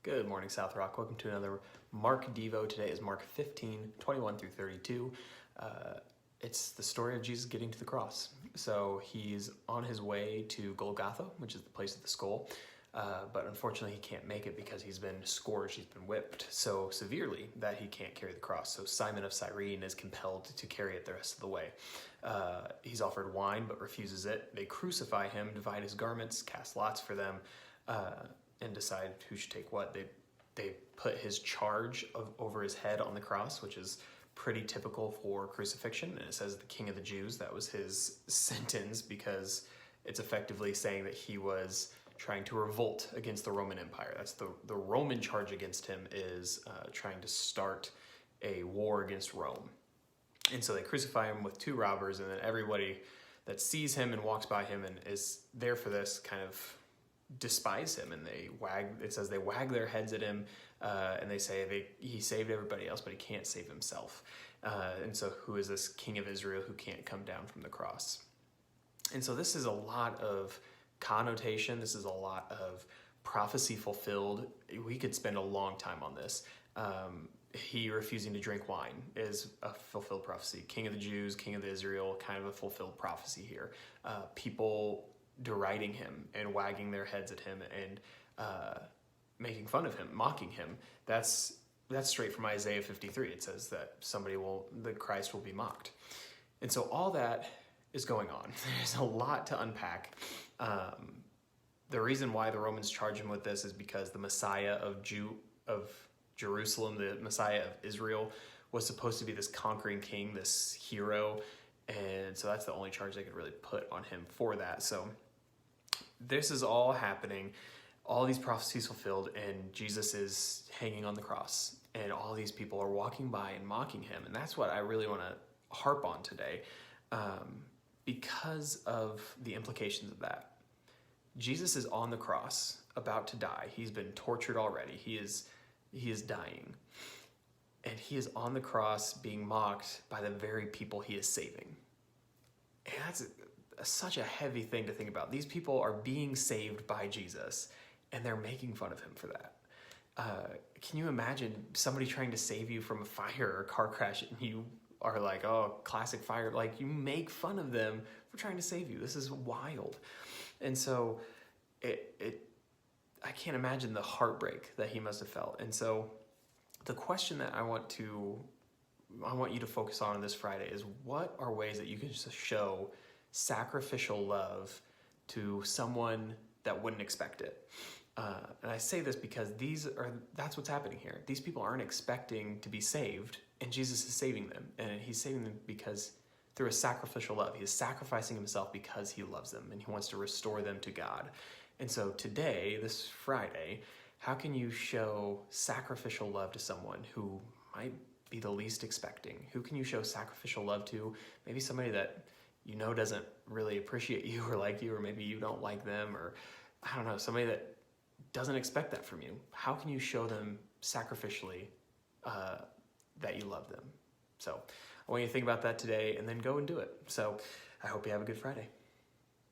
Good morning, South Rock. Welcome to another Mark Devo. Today is Mark 15, 21 through 32. It's the story of Jesus getting to the cross. So he's on his way to Golgotha, which is the place of the skull. But unfortunately, he can't make it because he's been scourged, he's been whipped so severely that he can't carry the cross. So Simon of Cyrene is compelled to carry it the rest of the way. He's offered wine, but refuses it. They crucify him, divide his garments, cast lots for them, and decide who should take what. They put his charge over his head on the cross, which is pretty typical for crucifixion. And it says the King of the Jews. That was his sentence because it's effectively saying that he was trying to revolt against the Roman Empire. That's the Roman charge against him is trying to start a war against Rome. And so they crucify him with two robbers, and then everybody that sees him and walks by him and is there for this kind of despise him, and it says they wag their heads at him, and they say he saved everybody else, but he can't save himself. And so who is this King of Israel who can't come down from the cross? And so this is a lot of connotation. This is a lot of prophecy fulfilled. We could spend a long time on this. He refusing to drink wine is a fulfilled prophecy. King of the Jews, King of Israel, kind of a fulfilled prophecy here. People deriding him and wagging their heads at him and making fun of him, mocking him. That's straight from Isaiah 53. It says that the Christ will be mocked. And so all that is going on. There's a lot to unpack. The reason why the Romans charge him with this is because the Messiah of Jerusalem, the Messiah of Israel, was supposed to be this conquering king, this hero. And so that's the only charge they could really put on him for that. So this is all happening, all these prophecies fulfilled, and Jesus is hanging on the cross, and all these people are walking by and mocking him. And that's what I really want to harp on today, because of the implications of that. Jesus is on the cross, about to die. He's been tortured already. He is dying. And he is on the cross being mocked by the very people he is saving. And that's such a heavy thing to think about. These people are being saved by Jesus, and they're making fun of him for that. Can you imagine somebody trying to save you from a fire or a car crash, and you are like, oh, classic fire. Like, you make fun of them for trying to save you. This is wild. And so I can't imagine the heartbreak that he must have felt. And so the question that I want you to focus on this Friday is, what are ways that you can just show sacrificial love to someone that wouldn't expect it? And I say this because that's what's happening here. These people aren't expecting to be saved, and Jesus is saving them. And he's saving them because through a sacrificial love. He is sacrificing himself because he loves them, and he wants to restore them to God. And so today, this Friday, how can you show sacrificial love to someone who might be the least expecting? Who can you show sacrificial love to? Maybe somebody that you know doesn't really appreciate you or like you, or maybe you don't like them, or I don't know, somebody that doesn't expect that from you. How can you show them sacrificially that you love them? So I want you to think about that today and then go and do it. So I hope you have a good Friday.